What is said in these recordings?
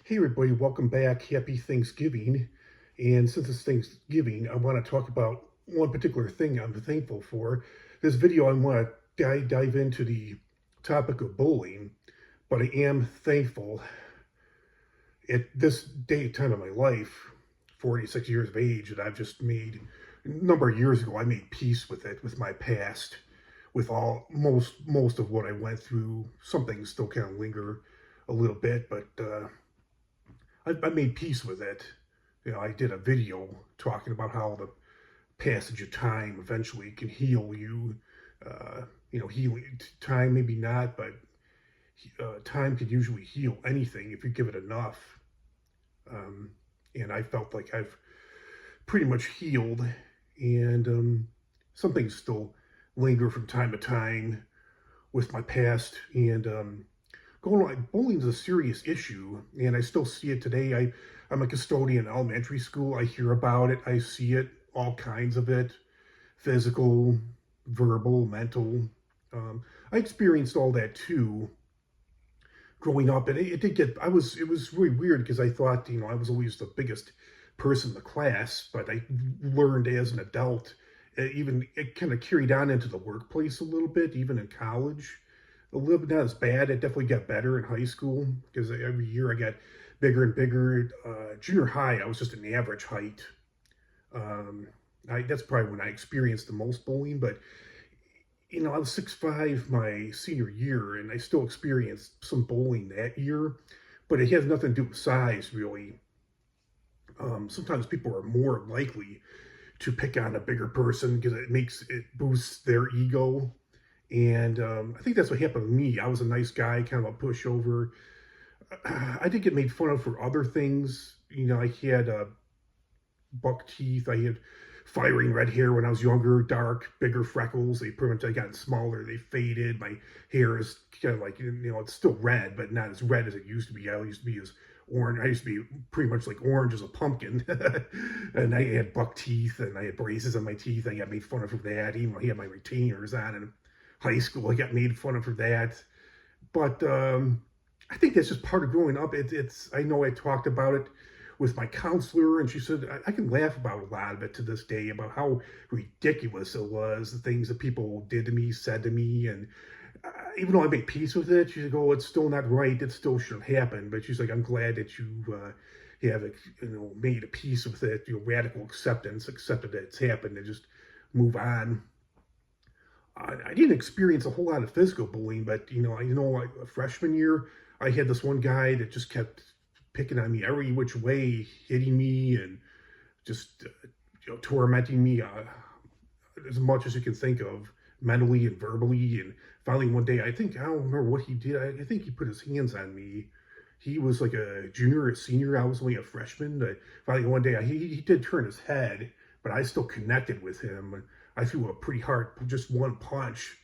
Hey everybody, welcome back. Happy Thanksgiving. And since it's Thanksgiving, I want to talk about one particular thing I'm thankful for. This video, I want to dive into the topic of bullying, but I am thankful at this time of my life, 46 years of age, that I've just made, a number of years ago, I made peace with it, with my past, with most of what I went through. Some things still kind of linger a little bit, but I made peace with it. I did a video talking about how the passage of time eventually can heal you. Healing time maybe not, but time can usually heal anything if you give it enough. Um, and I felt like I've pretty much healed, and some things still linger from time to time with my past. And bullying is a serious issue, and I still see it today. I'm a custodian in elementary school. I hear about it. I see it, all kinds of it, physical, verbal, mental. I experienced all that too growing up, and it did get. It was really weird because I thought, I was always the biggest person in the class, but I learned as an adult. Even it kind of carried on into the workplace a little bit, even in college a little bit, not as bad. It definitely got better in high school because every year I got bigger and bigger. Junior high, I was just an average height. That's probably when I experienced the most bullying. But I was 6'5" my senior year, and I still experienced some bullying that year. But it has nothing to do with size, really. Sometimes people are more likely to pick on a bigger person because it boosts their ego. And I think that's what happened with me. I was a nice guy, kind of a pushover. I did get made fun of for other things. I had buck teeth. I had firing red hair when I was younger, dark, bigger freckles. They pretty much, I got smaller. They faded. My hair is kind of like, it's still red, but not as red as it used to be. I used to be as orange. I used to be pretty much like orange as a pumpkin. And I had buck teeth, and I had braces on my teeth. I got made fun of for that. Even though I had my retainers on in high school, I got made fun of for that. But I think that's just part of growing up. I know I talked about it with my counselor, and she said I can laugh about a lot of it to this day, about how ridiculous it was, the things that people did to me, said to me. And even though I made peace with it, she's like, "Oh, it's still not right. It still shouldn't happen." But she's like, "I'm glad that you have made a peace with it. Radical acceptance, accepted that it's happened, and just move on." I didn't experience a whole lot of physical bullying, but like a freshman year, I had this one guy that just kept picking on me every which way, hitting me and just tormenting me as much as you can think of, mentally and verbally. And finally, one day, I don't remember what he did. I think he put his hands on me. He was like a junior or senior. I was only a freshman. Finally, one day, he did turn his head, but I still connected with him. I threw a pretty hard, just one punch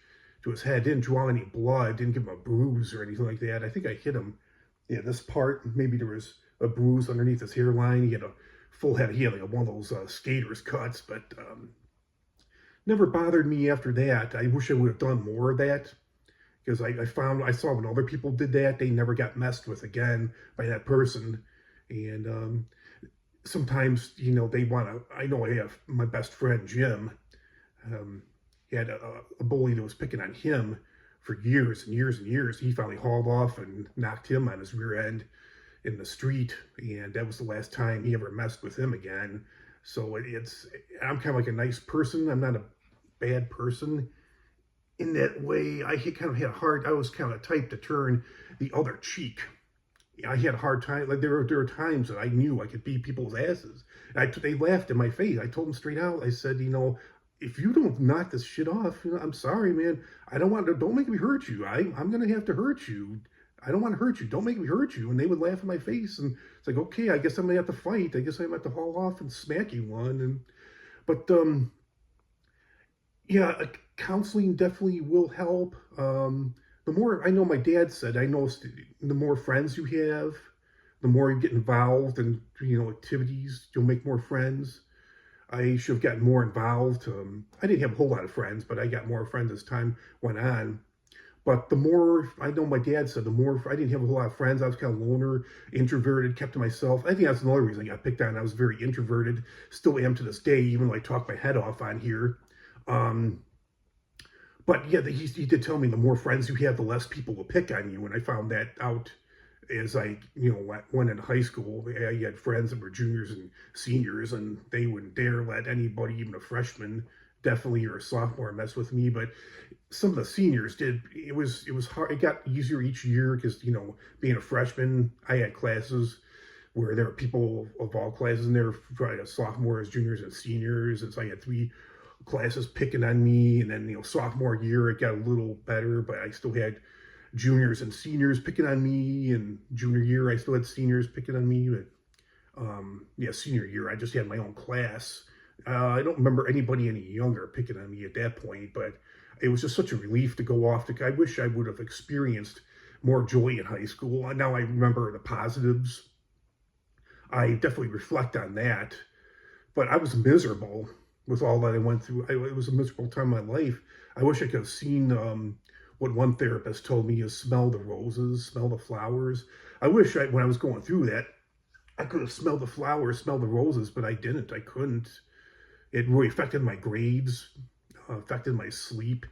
to his head. Didn't draw any blood. Didn't give him a bruise or anything like that. I think I hit him. Yeah, this part, maybe there was a bruise underneath his hairline. He had a full head. He had like one of those skater's cuts, but never bothered me after that. I wish I would have done more of that, because I saw when other people did that, they never got messed with again by that person. And sometimes, they want to. I know I have my best friend Jim. He had a bully that was picking on him for years and years and years. He finally hauled off and knocked him on his rear end in the street, and that was the last time he ever messed with him again. So I'm kind of like a nice person. I'm not a bad person in that way. I was kind of a type to turn the other cheek. I had a hard time. Like there were times that I knew I could beat people's asses. They laughed in my face. I told them straight out. I said, if you don't knock this shit off, I'm sorry, man. Don't make me hurt you. I'm going to have to hurt you. I don't want to hurt you. Don't make me hurt you. And they would laugh in my face. And it's like, okay, I guess I'm going to have to fight. I guess I'm going to have to haul off and smack you one. But yeah, counseling definitely will help. The more, I know my dad said, I know the more friends you have, the more you get involved in, activities, you'll make more friends. I should have gotten more involved. I didn't have a whole lot of friends, but I got more friends as time went on. But the more, I know my dad said, the more, I didn't have a whole lot of friends. I was kind of loner, introverted, kept to myself. I think that's another reason I got picked on. I was very introverted, still am to this day, even though I talk my head off on here. Um, but yeah, he did tell me the more friends you have, the less people will pick on you. And I found that out as I, went into high school. I had friends that were juniors and seniors, and they wouldn't dare let anybody, even a freshman, definitely, or a sophomore, mess with me. But some of the seniors did. It was hard. It got easier each year because being a freshman, I had classes where there were people of all classes in there, sophomores, juniors, and seniors. And so I had three classes picking on me. And then sophomore year it got a little better, but I still had juniors and seniors picking on me. And junior year I still had seniors picking on me. But yeah, senior year I just had my own class. I don't remember anybody any younger picking on me at that point, but it was just such a relief to go off. I wish I would have experienced more joy in high school. Now I remember the positives. I definitely reflect on that, but I was miserable with all that I went through. It was a miserable time in my life. I wish I could have seen what one therapist told me is smell the roses, smell the flowers. I wish when I was going through that, I could have smelled the flowers, smelled the roses, but I didn't. I couldn't. It really affected my grades, affected my sleep,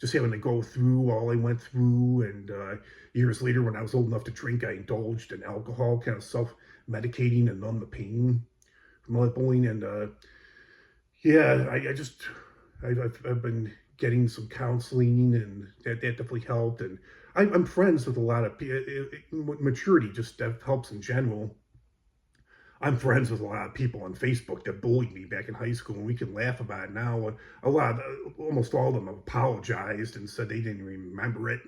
just having to go through all I went through. And years later, when I was old enough to drink, I indulged in alcohol, kind of self-medicating to numb the pain from all that bullying. And yeah, I've been getting some counseling, and that definitely helped. And I'm friends with a lot of people. Maturity just helps in general. I'm friends with a lot of people on Facebook that bullied me back in high school, and we can laugh about it now. Almost all of them have apologized and said they didn't remember it.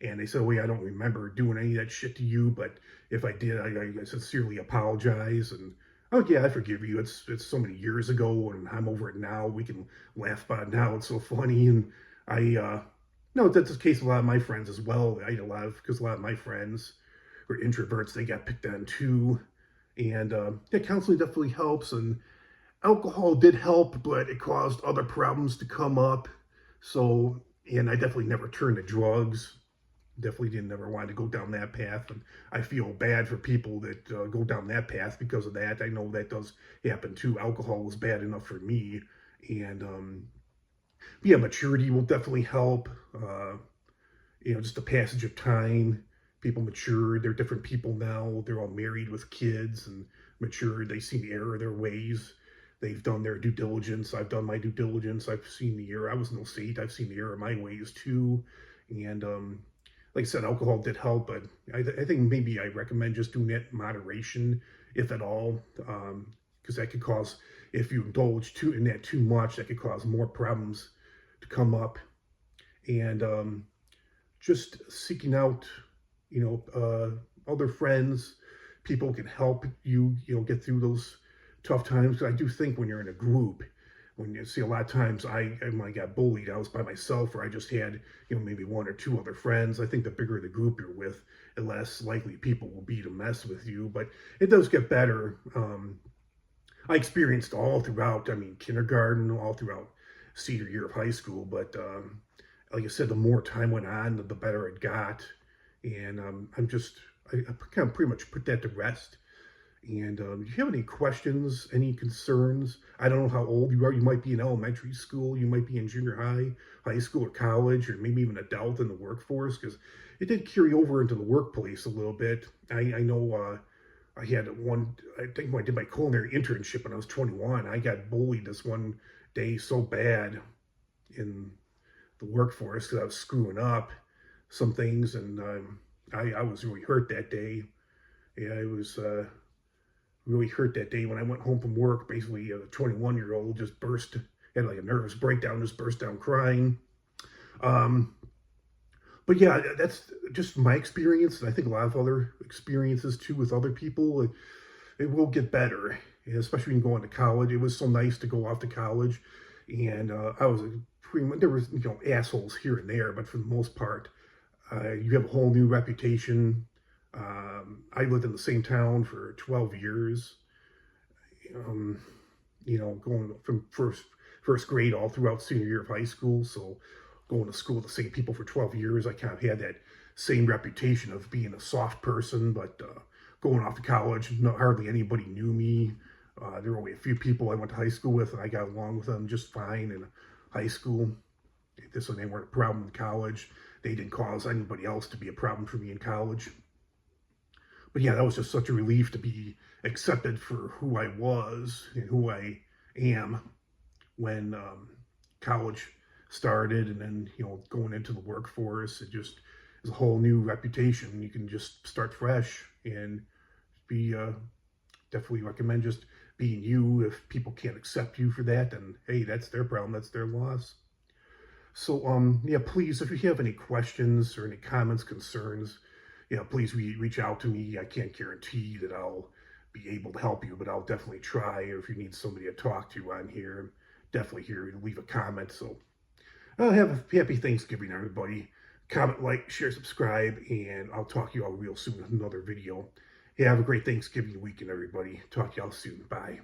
And they said, well, I don't remember doing any of that shit to you, but if I did, I sincerely apologize. And oh yeah, I forgive you. It's so many years ago, and I'm over it now. We can laugh about it now. It's so funny. And no, that's the case with a lot of my friends as well. Because a lot of my friends were introverts. They got picked on too. And yeah, counseling definitely helps, and alcohol did help, but it caused other problems to come up. So, and I definitely never turned to drugs. Definitely didn't ever want to go down that path, and I feel bad for people that go down that path because of that. I know that does happen too. Alcohol was bad enough for me, and yeah, maturity will definitely help. Just the passage of time. People matured. They're different people now. They're all married with kids and matured. They've seen the error of their ways. They've done their due diligence. I've done my due diligence. I've seen the error. I was no saint. I've seen the error of my ways too. And like I said, alcohol did help, but I think maybe I recommend just doing it in moderation, if at all, because that could cause, if you indulge in that too much, that could cause more problems to come up. And just seeking out other friends, people can help you, get through those tough times. I do think when you're in a group, when you see a lot of times, when I got bullied, I was by myself, or I just had, maybe one or two other friends. I think the bigger the group you're with, the less likely people will be to mess with you. But it does get better. I experienced all throughout, kindergarten, all throughout senior year of high school. But like I said, the more time went on, the better it got. And I kind of pretty much put that to rest. And do you have any questions, any concerns? I don't know how old you are. You might be in elementary school. You might be in junior high school, or college, or maybe even adult in the workforce, because it did carry over into the workplace a little bit. I know I had I think when I did my culinary internship when I was 21, I got bullied this one day so bad in the workforce because I was screwing up some things, and I was really hurt that day. Yeah, I was really hurt that day when I went home from work. Basically, a 21-year-old just had like a nervous breakdown, just burst down crying. Um, but yeah, that's just my experience, and I think a lot of other experiences too with other people. It will get better, and especially when you go into college. It was so nice to go off to college, and there was assholes here and there, but for the most part, you have a whole new reputation. I lived in the same town for 12 years, going from first grade all throughout senior year of high school. So going to school with the same people for 12 years. I kind of had that same reputation of being a soft person, but going off to college, hardly anybody knew me. There were only a few people I went to high school with, and I got along with them just fine in high school. This one, they weren't a problem in college. They didn't cause anybody else to be a problem for me in college. But yeah, that was just such a relief to be accepted for who I was and who I am when college started, and then going into the workforce. It just is a whole new reputation. You can just start fresh and be definitely recommend just being you. If people can't accept you for that, then hey, that's their problem, that's their loss. So yeah, please, if you have any questions or any comments, concerns, please reach out to me. I can't guarantee that I'll be able to help you, but I'll definitely try. Or if you need somebody to talk to on here, I'm definitely here to leave a comment. So have a happy Thanksgiving, everybody. Comment, like, share, subscribe, and I'll talk to you all real soon with another video. Have a great Thanksgiving weekend, everybody. Talk to y'all soon. Bye.